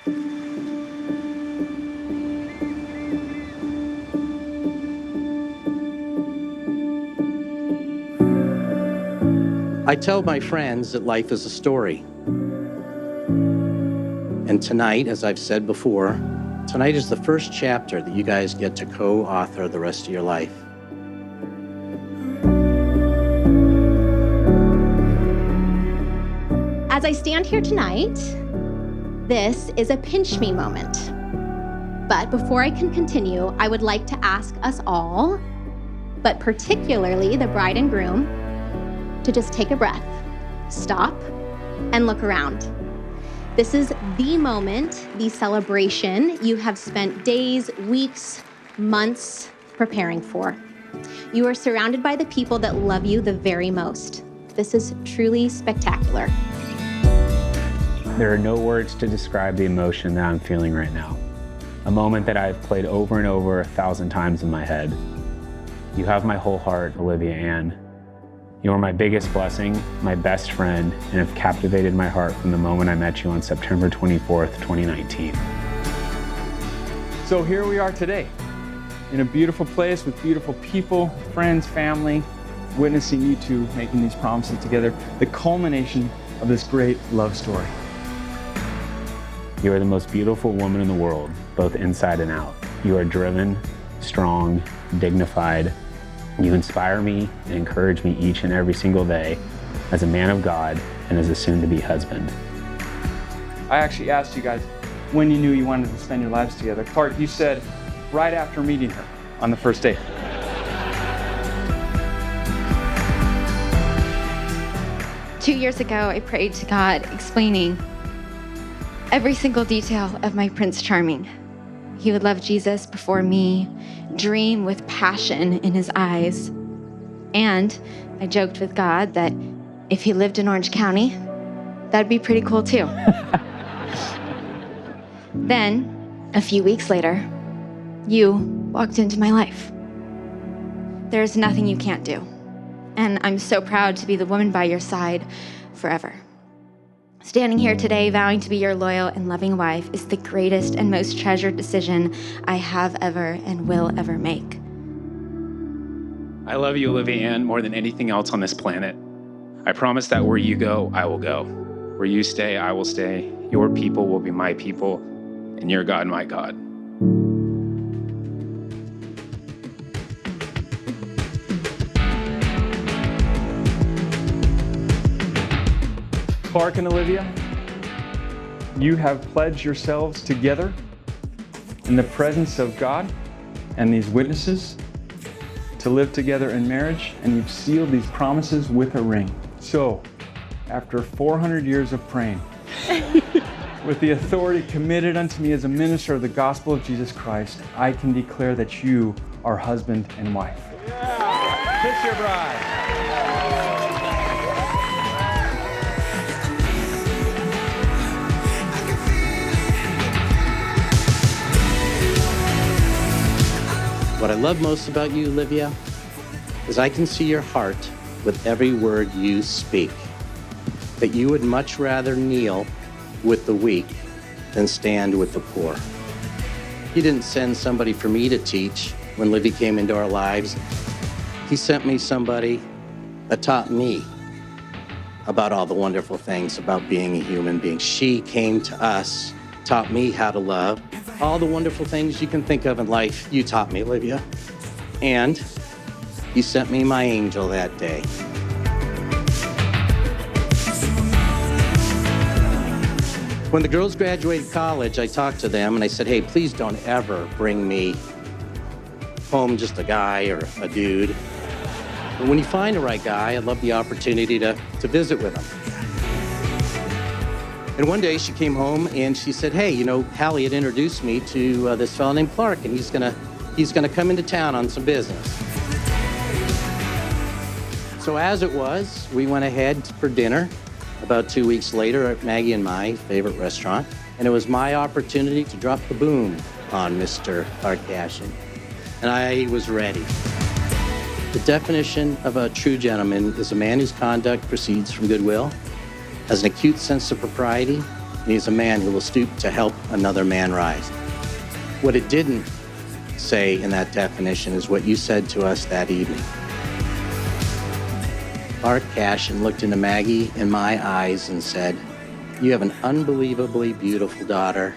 I tell my friends that life is a story. And tonight, as I've said before, tonight is the first chapter that you guys get to co-author the rest of your life. As I stand here tonight, this is a pinch me moment. But before I can continue, I would like to ask us all, but particularly the bride and groom, to just take a breath, stop, and look around. This is the moment, the celebration you have spent days, weeks, months preparing for. You are surrounded by the people that love you the very most. This is truly spectacular. There are no words to describe the emotion that I'm feeling right now. A moment that I've played over and over 1,000 times in my head. You have my whole heart, Olivia Ann. You are my biggest blessing, my best friend, and have captivated my heart from the moment I met you on September 24th, 2019. So here we are today, in a beautiful place with beautiful people, friends, family, witnessing you two making these promises together, the culmination of this great love story. You are the most beautiful woman in the world, both inside and out. You are driven, strong, dignified. You inspire me and encourage me each and every single day as a man of God and as a soon-to-be husband. I actually asked you guys when you knew you wanted to spend your lives together. Clark, you said right after meeting her on the first date. Two years ago, I prayed to God explaining every single detail of my Prince Charming. He would love Jesus before me, dream with passion in his eyes. And I joked with God that if he lived in Orange County, that'd be pretty cool too. Then, a few weeks later, you walked into my life. There's nothing you can't do. And I'm so proud to be the woman by your side forever. Standing here today, vowing to be your loyal and loving wife is the greatest and most treasured decision I have ever and will ever make. I love you, Olivia Ann, more than anything else on this planet. I promise that where you go, I will go. Where you stay, I will stay. Your people will be my people, and your God, my God. Clark and Olivia, you have pledged yourselves together in the presence of God and these witnesses to live together in marriage, and you've sealed these promises with a ring. So, after 400 years of praying, with the authority committed unto me as a minister of the gospel of Jesus Christ, I can declare that you are husband and wife. Yeah. Kiss your bride. What I love most about you, Olivia, is I can see your heart with every word you speak. That you would much rather kneel with the weak than stand with the poor. He didn't send somebody for me to teach when Livy came into our lives. He sent me somebody that taught me about all the wonderful things about being a human being. She came to us, taught me how to love. All the wonderful things you can think of in life, you taught me, Olivia. And you sent me my angel that day. When the girls graduated college, I talked to them and I said, hey, please don't ever bring me home just a guy or a dude. But when you find the right guy, I'd love the opportunity to visit with him. And one day she came home and she said, hey, you know, Hallie had introduced me to this fellow named Clark, and he's gonna come into town on some business. So as it was, we went ahead for dinner about 2 weeks later at Maggie and my favorite restaurant. And it was my opportunity to drop the boom on Mr. Kardashian. And I was ready. The definition of a true gentleman is a man whose conduct proceeds from goodwill, has an acute sense of propriety, and he's a man who will stoop to help another man rise. What it didn't say in that definition is what you said to us that evening. Clark Cashin looked into Maggie in my eyes and said, "You have an unbelievably beautiful daughter,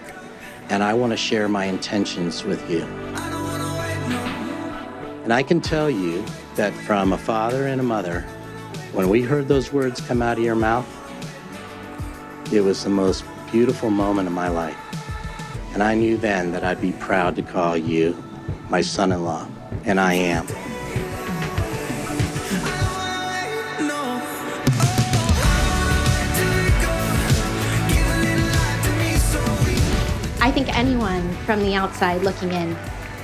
and I want to share my intentions with you." And I can tell you that from a father and a mother, when we heard those words come out of your mouth, it was the most beautiful moment of my life. And I knew then that I'd be proud to call you my son-in-law, and I am. I think anyone from the outside looking in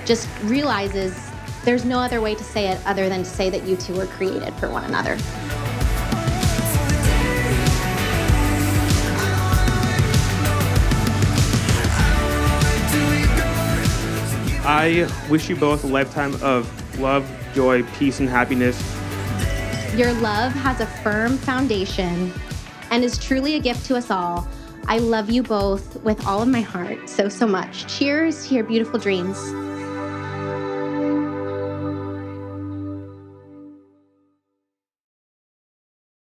just realizes there's no other way to say it other than to say that you two were created for one another. I wish you both a lifetime of love, joy, peace, and happiness. Your love has a firm foundation and is truly a gift to us all. I love you both with all of my heart so much. Cheers to your beautiful dreams.